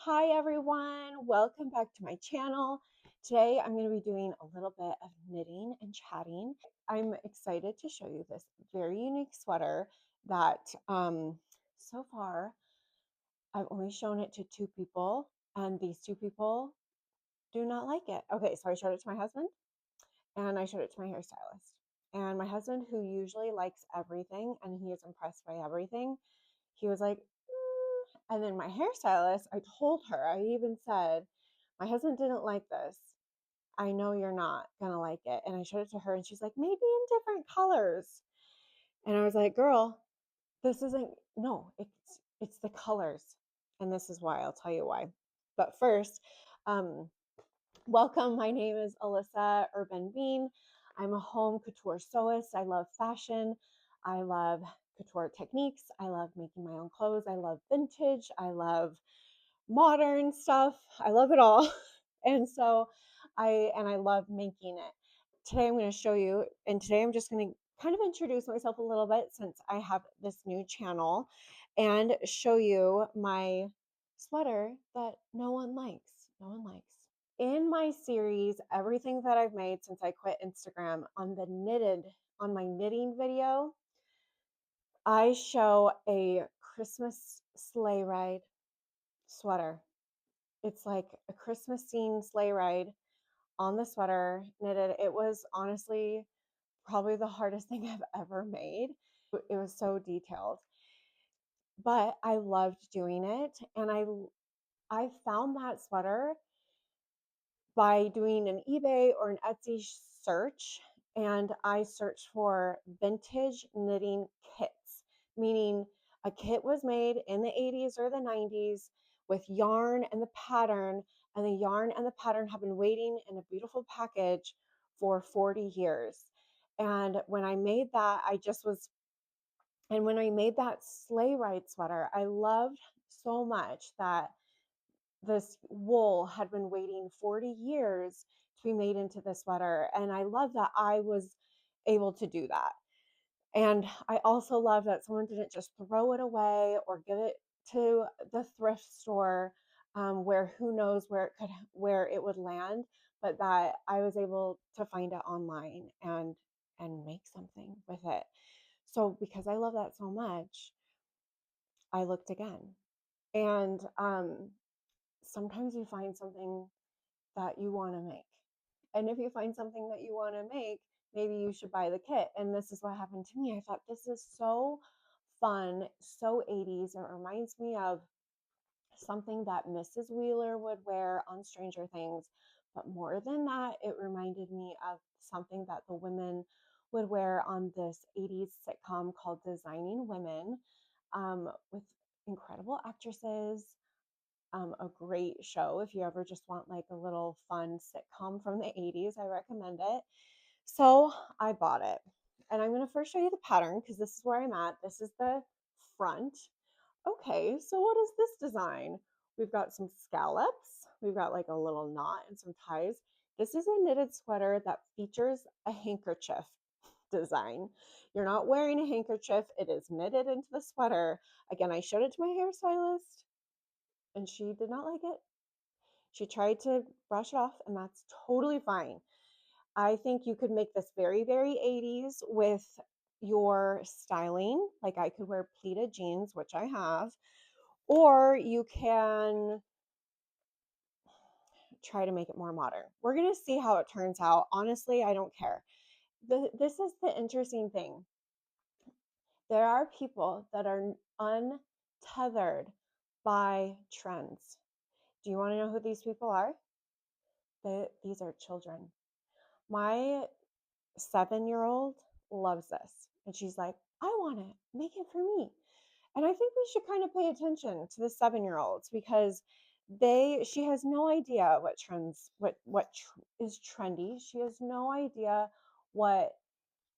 Hi everyone, welcome back to my channel. Today I'm going to be doing a little bit of knitting and chatting. I'm excited to show you this very unique sweater that so far I've only shown it to two people and these two people do not like it. Okay, so I showed it to my husband and I showed it to my hairstylist. And my husband, who usually likes everything and he is impressed by everything, he was like, and then my hairstylist, I told her, I even said, my husband didn't like this. I know you're not gonna like it. And I showed it to her and she's like, maybe in different colors. And I was like, girl, this isn't, no, it's the colors. And this is why. I'll tell you why. But first, um, welcome. My name is Alyssa Urban Bean. I'm a home couture sewist. I love fashion. I love couture techniques. I love making my own clothes. I love vintage. I love modern stuff. I love it all. And so I love making it. Today I'm going to show you, and today I'm just going to kind of introduce myself a little bit since I have this new channel and show you my sweater that no one likes. No one likes. In my series, everything that I've made since I quit Instagram on my knitting video, I show a Christmas sleigh ride sweater. It's like a Christmas scene sleigh ride on the sweater knitted. It was honestly probably the hardest thing I've ever made. It was so detailed, but I loved doing it. And I found that sweater by doing an eBay or an Etsy search, and I searched for vintage knitting kits, meaning a kit was made in the 80s or the 90s with yarn and the pattern, and the yarn and the pattern have been waiting in a beautiful package for 40 years. And when I made that, and when I made that sleigh ride sweater, I loved so much that this wool had been waiting 40 years to be made into the sweater. And I love that I was able to do that. And I also love that someone didn't just throw it away or give it to the thrift store, where who knows where it would land, but that I was able to find it online and make something with it. So because I love that so much, I looked again. And sometimes you find something that you want to make. And if you find something that you want to make, maybe you should buy the kit. And this is what happened to me. I thought this is so fun, so 80s. It reminds me of something that Mrs. Wheeler would wear on Stranger Things. But more than that, it reminded me of something that the women would wear on this 80s sitcom called Designing Women, with incredible actresses, a great show. If you ever just want like a little fun sitcom from the 80s, I recommend it. So I bought it. And I'm going to first show you the pattern because this is where I'm at. This is the front. Okay, so what is this design? We've got some scallops. We've got like a little knot and some ties. This is a knitted sweater that features a handkerchief design. You're not wearing a handkerchief. It is knitted into the sweater. Again, I showed it to my hairstylist and she did not like it. She tried to brush it off, and that's totally fine. I think you could make this very, very 80s with your styling. Like I could wear pleated jeans, which I have, or you can try to make it more modern. We're going to see how it turns out. Honestly, I don't care. This is the interesting thing. There are people that are untethered by trends. Do you want to know who these people are? These are children. My 7-year-old loves this. And she's like, I want it. Make it for me. And I think we should kind of pay attention to the 7-year-olds because she has no idea what trends, is trendy. She has no idea what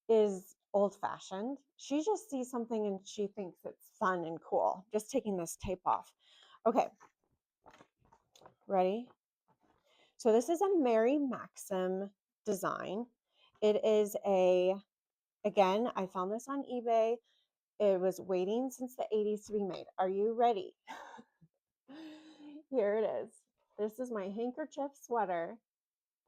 is old fashioned. She just sees something and she thinks it's fun and cool. Just taking this tape off. Okay, ready? So this is a Mary Maxim design. It is again, I found this on eBay. It was waiting since the 80s to be made. Are you ready? Here it is. This is my handkerchief sweater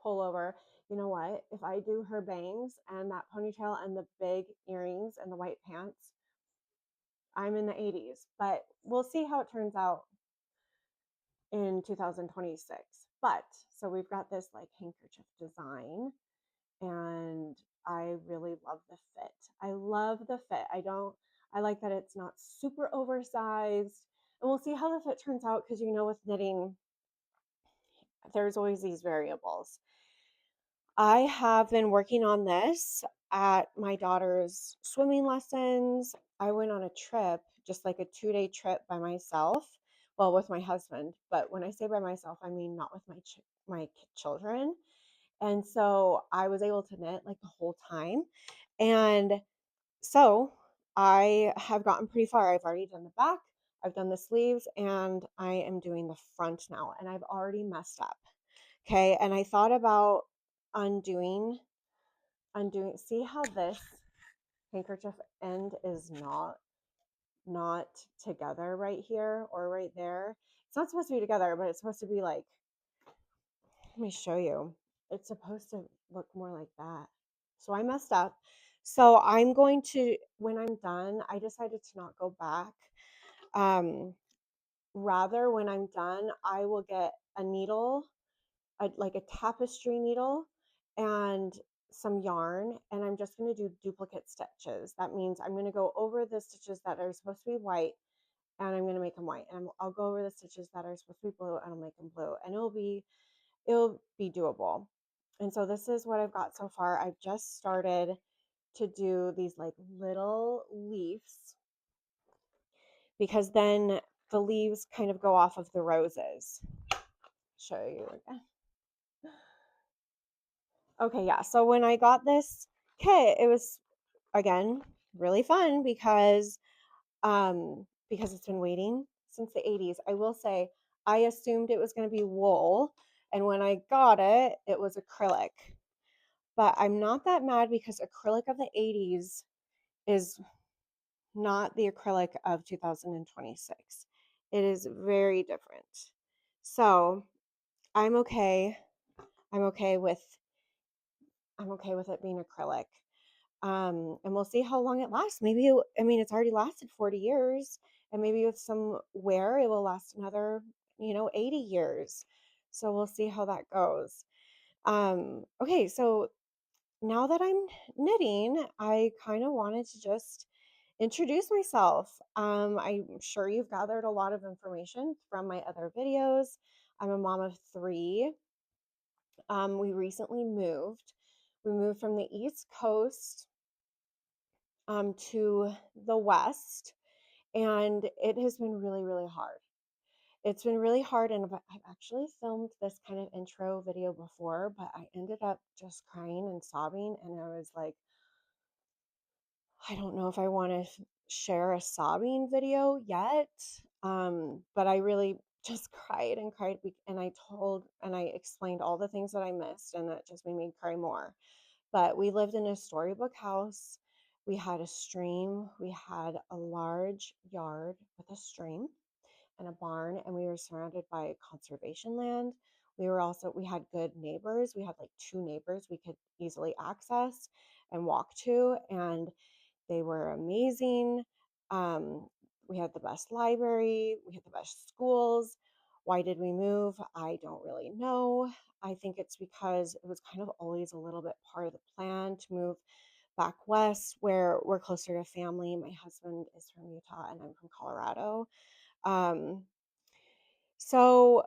pullover. You know what? If I do her bangs and that ponytail and the big earrings and the white pants, I'm in the 80s. But we'll see how it turns out in 2026. But so we've got this like handkerchief design, and I really love the fit. I love the fit. I like that it's not super oversized. And we'll see how the fit turns out because you know, with knitting, there's always these variables. I have been working on this at my daughter's swimming lessons. I went on a trip, just like a 2-day trip by myself, well, with my husband. But when I say by myself, I mean not with my children. And so I was able to knit like the whole time. And so I have gotten pretty far. I've already done the back, I've done the sleeves, and I am doing the front now. And I've already messed up. Okay. And I thought about undoing, see how this handkerchief end is not together right here or right there. It's not supposed to be together, but it's supposed to be like, let me show you. It's supposed to look more like that. So I messed up. So I'm going to, when I'm done, I decided to not go back. Rather, when I'm done, I will get a needle, like a tapestry needle, and some yarn, and I'm just going to do duplicate stitches. That means I'm going to go over the stitches that are supposed to be white, and I'm going to make them white, and I'll go over the stitches that are supposed to be blue, and I'll make them blue, and it'll be doable. And so this is what I've got so far. I've just started to do these like little leaves, because then the leaves kind of go off of the roses. Show you again. Okay, yeah. So when I got this kit, it was again really fun because it's been waiting since the 80s. I will say I assumed it was going to be wool, and when I got it, it was acrylic. But I'm not that mad because acrylic of the 80s is not the acrylic of 2026. It is very different. So I'm okay. I'm okay with I'm okay with it being acrylic. And we'll see how long it lasts. Maybe I mean, it's already lasted 40 years, and maybe with some wear it will last another, 80 years. So we'll see how that goes. Okay, so now that I'm knitting, I kind of wanted to just introduce myself. I'm sure you've gathered a lot of information from my other videos. I'm a mom of three. We recently moved. We moved from the East Coast to the West, and it has been really, really hard. It's been really hard, and I've actually filmed this kind of intro video before, but I ended up just crying and sobbing, and I was like, I don't know if I want to share a sobbing video yet, but I really just cried and cried, and I explained all the things that I missed, and that just made me cry more. But we lived in a storybook house. We had a stream. We had a large yard with a stream and a barn, and we were surrounded by conservation land. We had good neighbors. We had like two neighbors we could easily access and walk to, and they were amazing. Um, we had the best library, we had the best schools. Why did we move? I don't really know. I think it's because it was kind of always a little bit part of the plan to move back west where we're closer to family. My husband is from Utah and I'm from Colorado. Um, so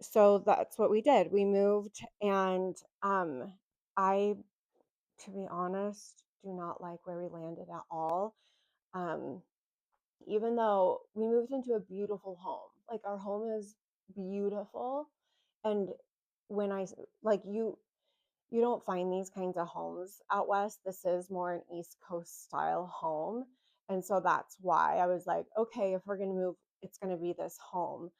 so that's what we did. We moved, and I, to be honest, do not like where we landed at all. Um, Even though we moved into a beautiful home, like our home is beautiful, and when I like you don't find these kinds of homes out west. This is more an East Coast style home, and so that's why I was like, okay, if we're gonna move, it's gonna be this home.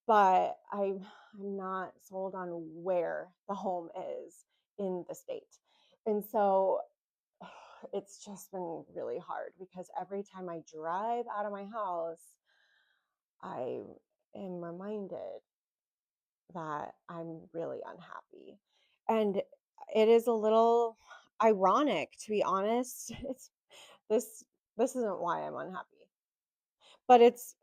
But I'm not sold on where the home is in the state, and so it's just been really hard because every time I drive out of my house, I am reminded that I'm really unhappy. And it is a little ironic, to be honest. It's this this isn't why I'm unhappy. But it's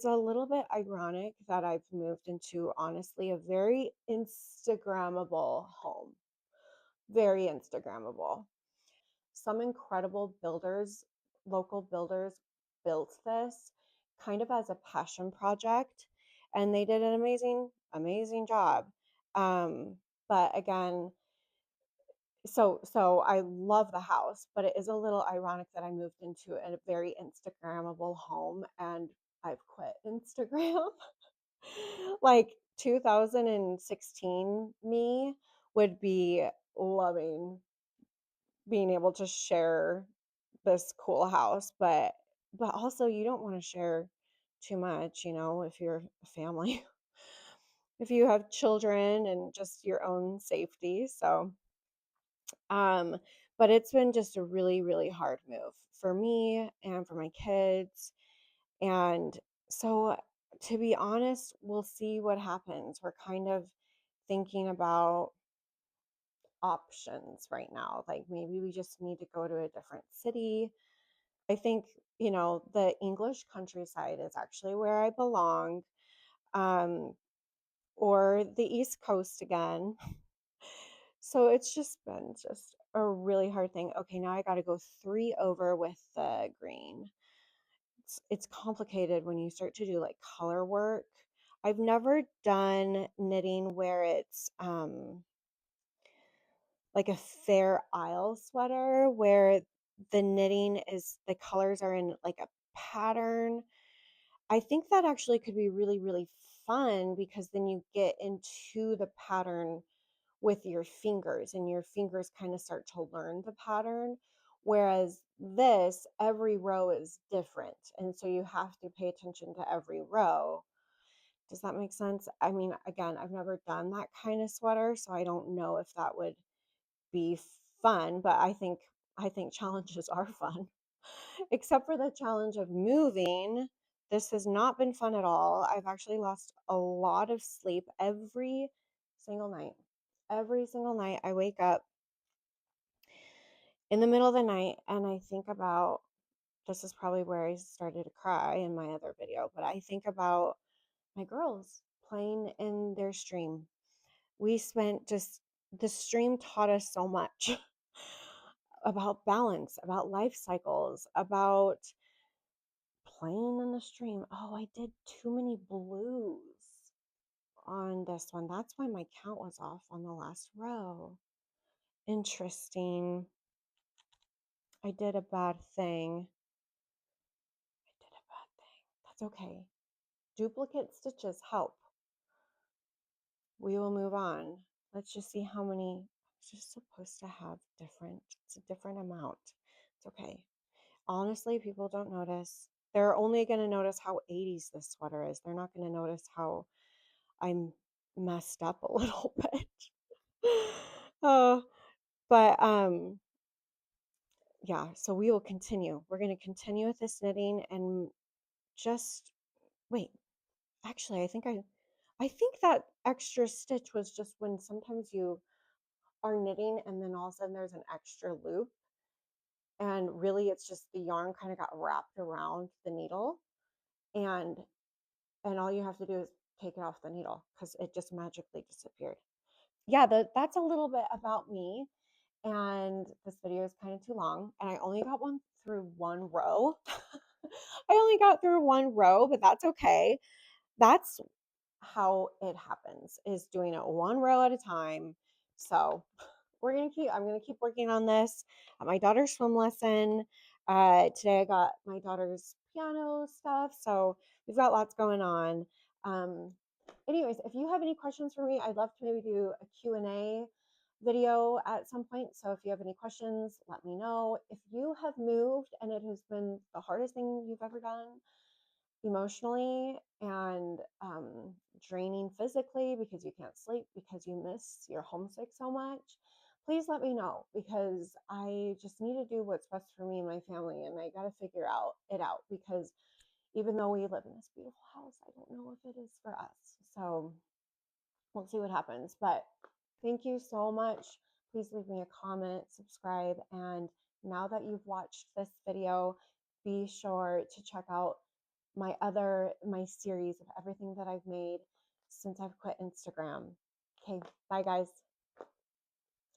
a little bit ironic that I've moved into, honestly, a very Instagrammable home. Very Instagrammable. Some incredible builders, local builders, built this kind of as a passion project, and they did an amazing job. But again, so I love the house, but it is a little ironic that I moved into a very Instagrammable home and I've quit Instagram. Like 2016 me would be loving being able to share this cool house, but also you don't want to share too much, if you're a family, if you have children and just your own safety. So, um, but it's been just a really, really hard move for me and for my kids. And so, to be honest, we'll see what happens. We're kind of thinking about options right now. Like maybe we just need to go to a different city. I think, the English countryside is actually where I belong, um, or the East Coast again. So it's just been just a really hard thing. Okay, now I got to go three over with the green. It's complicated when you start to do like color work. I've never done knitting where it's like a Fair Isle sweater where the colors are in like a pattern. I think that actually could be really, really fun because then you get into the pattern with your fingers and your fingers kind of start to learn the pattern. Whereas this, every row is different. And so you have to pay attention to every row. Does that make sense? I mean, again, I've never done that kind of sweater, so I don't know if that would be fun, but I think challenges are fun. Except for the challenge of moving. This has not been fun at all. I've actually lost a lot of sleep every single night. Every single night I wake up in the middle of the night and I think about, this is probably where I started to cry in my other video, but I think about my girls playing in their stream. We spent just The stream taught us so much about balance, about life cycles, about playing in the stream. Oh, I did too many blues on this one. That's why my count was off on the last row. Interesting. I did a bad thing. I did a bad thing. That's okay. Duplicate stitches help. We will move on. Let's just see how many. It's just supposed to have it's a different amount. It's okay. Honestly, people don't notice. They're only going to notice how 80s this sweater is. They're not going to notice how I'm messed up a little bit. Oh, but yeah, so we will continue. We're going to continue with this knitting and just wait. Actually, I think that extra stitch was just when sometimes you are knitting and then all of a sudden there's an extra loop and really it's just the yarn kind of got wrapped around the needle and all you have to do is take it off the needle because it just magically disappeared. Yeah, that's a little bit about me. And this video is kind of too long, and I only got one through one row. I only got through one row, but that's okay. That's how it happens, is doing it one row at a time. So I'm gonna keep working on this at my daughter's swim lesson. Today I got my daughter's piano stuff, so we've got lots going on. Um, Anyways, if you have any questions for me, I'd love to maybe do a Q&A video at some point. So if you have any questions, let me know. If you have moved and it has been the hardest thing you've ever done, emotionally and draining physically because you can't sleep because you're homesick so much, please let me know because I just need to do what's best for me and my family, and I got to figure it out because even though we live in this beautiful house, I don't know if it is for us. So we'll see what happens. But thank you so much. Please leave me a comment, subscribe, and now that you've watched this video, be sure to check out my series of everything that I've made since I've quit Instagram. Okay, bye guys.